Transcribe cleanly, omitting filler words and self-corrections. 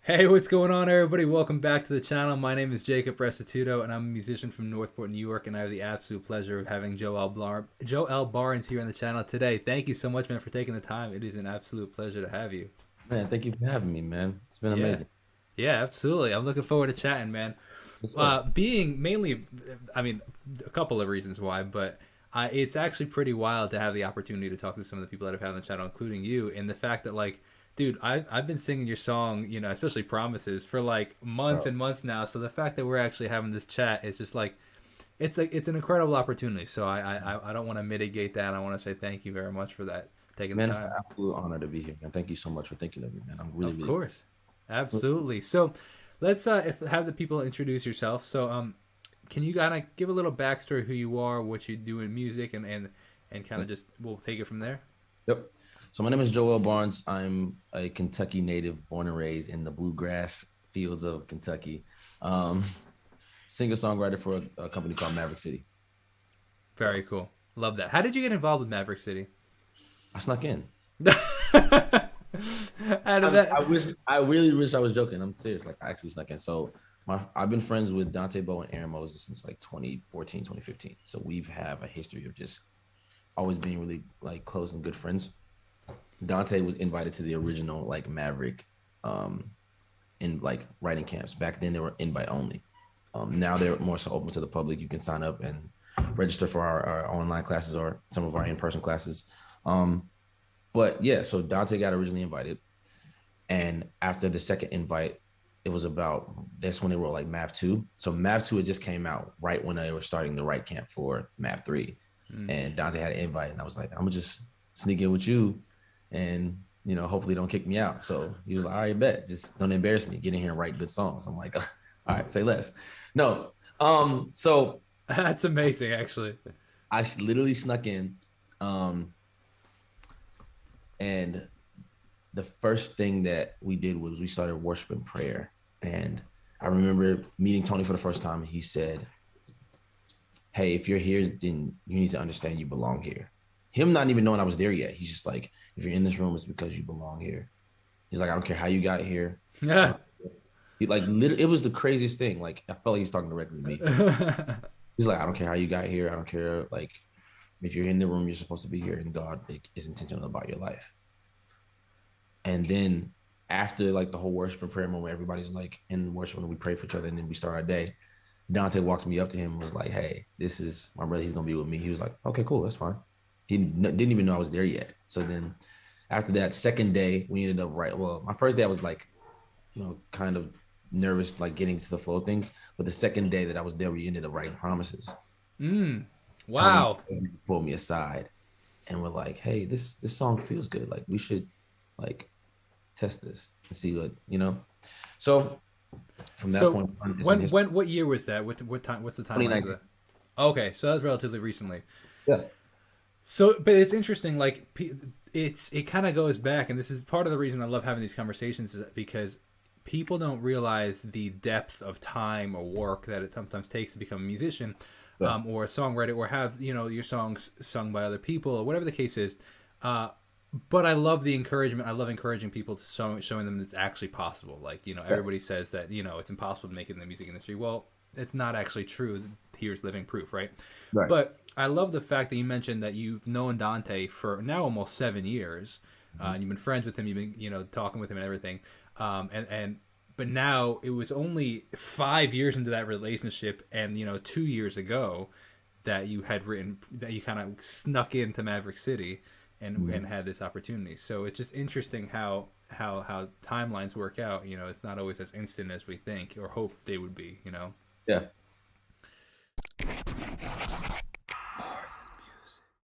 Hey, what's going on, everybody? Welcome back to the channel. My name is Jacob Restituto, and I'm a musician from Northport, New York, and I have the absolute pleasure of having Joel Barnes here on the channel today. Thank you so much, man, for taking the time. It is an absolute pleasure to have you. Man, thank you for having me, man. It's been Yeah, amazing. yeah, absolutely. I'm looking forward to chatting, man. What's up? Being mainly, I mean, a couple of reasons why, but it's actually pretty wild to have the opportunity to talk to some of the people that I've had on the channel, including you, and the fact that like, dude, I've been singing your song, especially Promises, for like months Bro, and months now. So the fact that we're actually having this chat is just like, it's an incredible opportunity. So I don't want to mitigate that. I want to say thank you very much for that, taking the man, it's an time. absolute honor to be here, man. Thank you so much for thinking of me, man. I'm really, Of really course, absolutely. So let's have the people introduce yourself. So can you kind of give a little backstory of who you are, what you do in music, and kind of just we'll take it from there. Yep. So my name is Joel Barnes. I'm a Kentucky native, born and raised in the bluegrass fields of Kentucky. Um, Singer-songwriter for a company called Maverick City. So Very cool. Love that. How did you get involved with Maverick City? I snuck in. How did that? I really wish I was joking. I'm serious. Like I actually snuck in. So I've been friends with Dante Bowe and Aaron Moses since like 2014, 2015. So we've have a history of just always being really like close and good friends. Dante was invited to the original like Maverick in like writing camps. Back then they were invite only. Now they're more so open to the public. You can sign up and register for our online classes or some of our in-person classes. Um, but yeah, so Dante got originally invited. And after the second invite, it was about that's when they wrote like Mav 2. So Mav 2 had just came out right when they were starting the right camp for Mav 3. Mm. And Dante had an invite, and I was like, I'm gonna just sneak in with you and hopefully don't kick me out. So he was like, all right, bet, just don't embarrass me. Get in here and write good songs. I'm like, all right, say less. No. So That's amazing, actually. I literally snuck in. And the first thing that we did was we started worship and prayer. And I remember meeting Tony for the first time, and he said, hey, if you're here, then you need to understand you belong here. Him not even knowing I was there yet. He's just like, if you're in this room, it's because you belong here. He's like, I don't care how you got here. Yeah. He like literally, it was the craziest thing. Like I felt like he was talking directly to me. He's like, I don't care how you got here. I don't care. Like if you're in the room, you're supposed to be here, and God is intentional about your life. And then after like the whole worship and prayer moment, everybody's like in worship and we pray for each other and then we start our day. Dante walks me up to him and was like, hey, this is my brother. He's going to be with me. He was like, okay, cool. That's fine. He didn't even know I was there yet. So then after that second day, we ended up right. Well, my first day, I was like, kind of nervous, like getting to the flow of things. But the second day that I was there, we ended up writing promises. Mm. Tony Wow. pulled me aside and we're like, hey, this song feels good. Like we should like test this and see what. So from that So point on, it's been when history. what year was that? What time? What's the timeline for 2019. that? Okay, so that was relatively recently. Yeah. So, but it's interesting. Like, it kind of goes back, and this is part of the reason I love having these conversations, is because people don't realize the depth of time or work that it sometimes takes to become a musician, Yeah. or a songwriter, or have your songs sung by other people, or whatever the case is. Uh, but I love the encouragement. I love encouraging people to showing them it's actually possible. Like Yeah. everybody says that it's impossible to make it in the music industry. Well, it's not actually true. Here's living proof, right? Right. But I love the fact that you mentioned that you've known Dante for now almost 7 years, Mhm. and you've been friends with him. You've been talking with him and everything, and but now it was only 5 years into that relationship, and 2 years ago that you had written that you kind of snuck into Maverick City and Mhm. had this opportunity. So it's just interesting how timelines work out. It's not always as instant as we think or hope they would be. Yeah.